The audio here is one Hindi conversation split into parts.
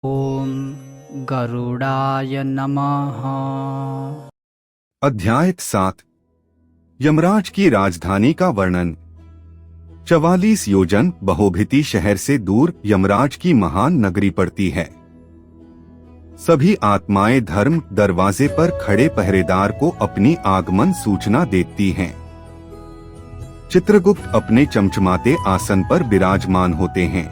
ओम गरुड़ाय नमः। अध्याय 7। यमराज की राजधानी का वर्णन। 44 योजन बहुभिति शहर से दूर यमराज की महान नगरी पड़ती है। सभी आत्माएं धर्म दरवाजे पर खड़े पहरेदार को अपनी आगमन सूचना देती हैं। चित्रगुप्त अपने चमचमाते आसन पर विराजमान होते हैं।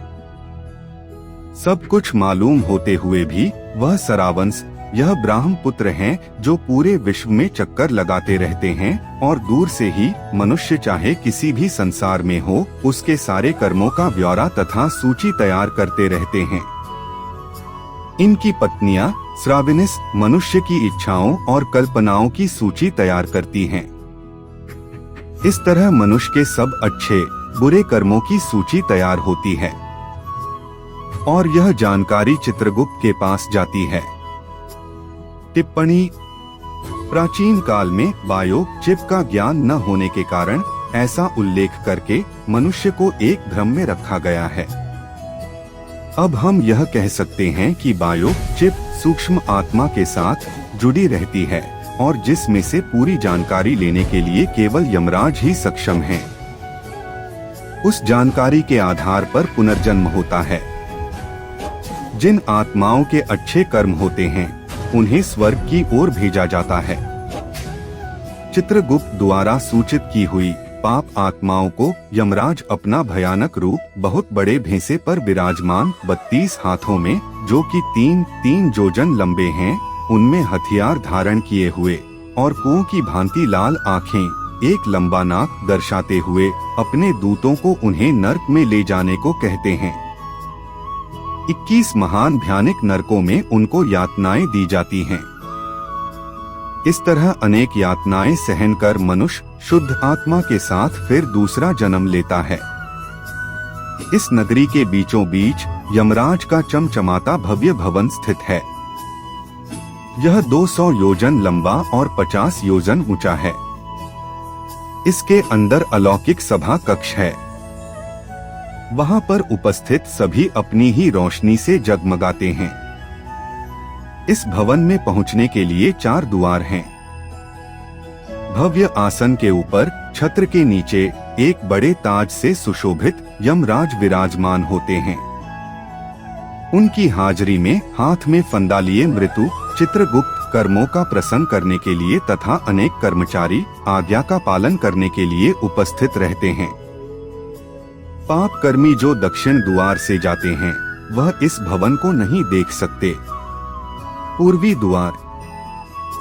सब कुछ मालूम होते हुए भी वह सरावंश, यह ब्राह्म पुत्र हैं जो पूरे विश्व में चक्कर लगाते रहते हैं और दूर से ही मनुष्य चाहे किसी भी संसार में हो उसके सारे कर्मों का ब्यौरा तथा सूची तैयार करते रहते हैं। इनकी पत्नियां श्राविनिस मनुष्य की इच्छाओं और कल्पनाओं की सूची तैयार करती हैं। इस तरह मनुष्य के सब अच्छे बुरे कर्मों की सूची तैयार होती है और यह जानकारी चित्रगुप्त के पास जाती है। टिप्पणी। प्राचीन काल में बायो चिप का ज्ञान न होने के कारण ऐसा उल्लेख करके मनुष्य को एक भ्रम में रखा गया है। अब हम यह कह सकते हैं कि बायो चिप सूक्ष्म आत्मा के साथ जुड़ी रहती है और जिसमें से पूरी जानकारी लेने के लिए केवल यमराज ही सक्षम हैं। उस जानकारी के आधार पर पुनर्जन्म होता है। जिन आत्माओं के अच्छे कर्म होते हैं उन्हें स्वर्ग की ओर भेजा जाता है। चित्रगुप्त द्वारा सूचित की हुई पाप आत्माओं को यमराज अपना भयानक रूप बहुत बड़े भैंसे पर विराजमान 32 हाथों में, जो कि 3-3 योजन लंबे हैं, उनमें हथियार धारण किए हुए और कुओं की भांति लाल आँखें, एक लंबा नाक दर्शाते हुए अपने दूतों को उन्हें नर्क में ले जाने को कहते हैं। 21 महान भयानक नरकों में उनको यातनाएं दी जाती हैं। इस तरह अनेक यातनाएं सहन कर मनुष्य शुद्ध आत्मा के साथ फिर दूसरा जन्म लेता है। इस नगरी के बीचों बीच यमराज का चमचमाता भव्य भवन स्थित है। यह 200 योजन लंबा और 50 योजन ऊंचा है। इसके अंदर अलौकिक सभा कक्ष है। वहां पर उपस्थित सभी अपनी ही रोशनी से जगमगाते हैं। इस भवन में पहुंचने के लिए 4 द्वार हैं। भव्य आसन के ऊपर छत्र के नीचे एक बड़े ताज से सुशोभित यमराज विराजमान होते हैं। उनकी हाजिरी में हाथ में फंदा लिए मृत्यु चित्रगुप्त कर्मों का प्रसन्न करने के लिए तथा अनेक कर्मचारी आज्ञा का पालन करने के लिए उपस्थित रहते हैं। पाप कर्मी जो दक्षिण द्वार से जाते हैं वह इस भवन को नहीं देख सकते। पूर्वी द्वार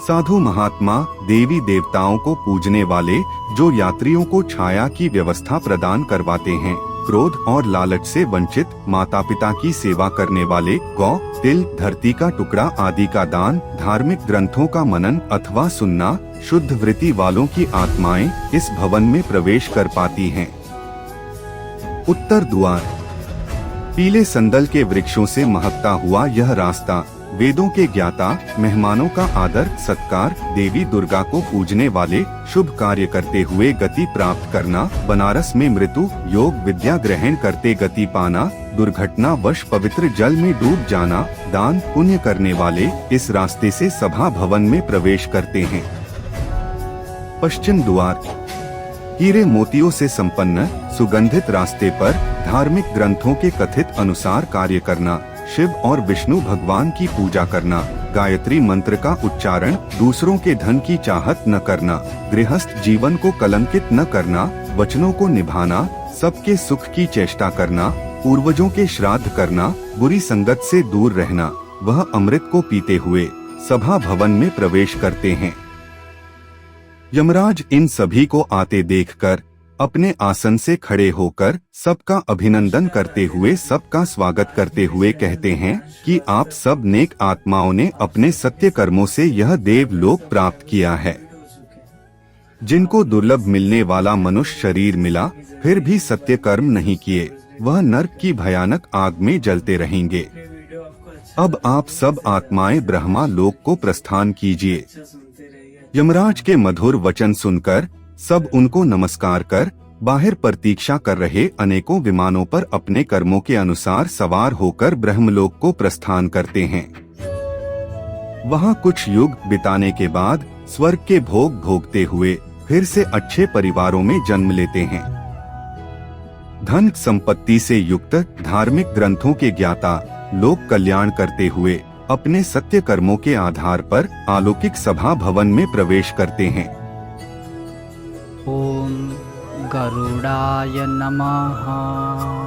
साधु महात्मा देवी देवताओं को पूजने वाले जो यात्रियों को छाया की व्यवस्था प्रदान करवाते हैं, क्रोध और लालच से वंचित माता पिता की सेवा करने वाले, गौ तिल धरती का टुकड़ा आदि का दान, धार्मिक ग्रंथों का मनन अथवा सुनना, शुद्ध वृत्ति वालों की आत्माएं इस भवन में प्रवेश कर पाती हैं। उत्तर द्वार पीले संदल के वृक्षों से महकता हुआ यह रास्ता वेदों के ज्ञाता, मेहमानों का आदर सत्कार, देवी दुर्गा को पूजने वाले, शुभ कार्य करते हुए गति प्राप्त करना, बनारस में मृत्यु योग विद्या ग्रहण करते गति पाना, दुर्घटना वश पवित्र जल में डूब जाना, दान पुण्य करने वाले इस रास्ते से सभा भवन में प्रवेश करते हैं। पश्चिम द्वार हीरे मोतियों से संपन्न सुगंधित रास्ते पर धार्मिक ग्रंथों के कथित अनुसार कार्य करना, शिव और विष्णु भगवान की पूजा करना, गायत्री मंत्र का उच्चारण, दूसरों के धन की चाहत न करना, गृहस्थ जीवन को कलंकित न करना, वचनों को निभाना, सबके सुख की चेष्टा करना, पूर्वजों के श्राद्ध करना, बुरी संगत से दूर रहना, वह अमृत को पीते हुए सभा भवन में प्रवेश करते हैं। यमराज इन सभी को आते देखकर अपने आसन से खड़े होकर सबका अभिनंदन करते हुए सबका स्वागत करते हुए कहते हैं कि आप सब नेक आत्माओं ने अपने सत्य कर्मों से यह देवलोक प्राप्त किया है। जिनको दुर्लभ मिलने वाला मनुष्य शरीर मिला फिर भी सत्य कर्म नहीं किए, वह नरक की भयानक आग में जलते रहेंगे। अब आप सब आत्माएं ब्रह्मा लोक को प्रस्थान कीजिए। यमराज के मधुर वचन सुनकर सब उनको नमस्कार कर बाहर प्रतीक्षा कर रहे अनेकों विमानों पर अपने कर्मों के अनुसार सवार होकर ब्रह्मलोक को प्रस्थान करते हैं। वहां कुछ युग बिताने के बाद स्वर्ग के भोग भोगते हुए फिर से अच्छे परिवारों में जन्म लेते हैं। धन संपत्ति से युक्त धार्मिक ग्रंथों के ज्ञाता लोक कल्याण करते हुए अपने सत्य कर्मों के आधार पर अलौकिक सभा भवन में प्रवेश करते हैं। ओम गरुडाय नमः।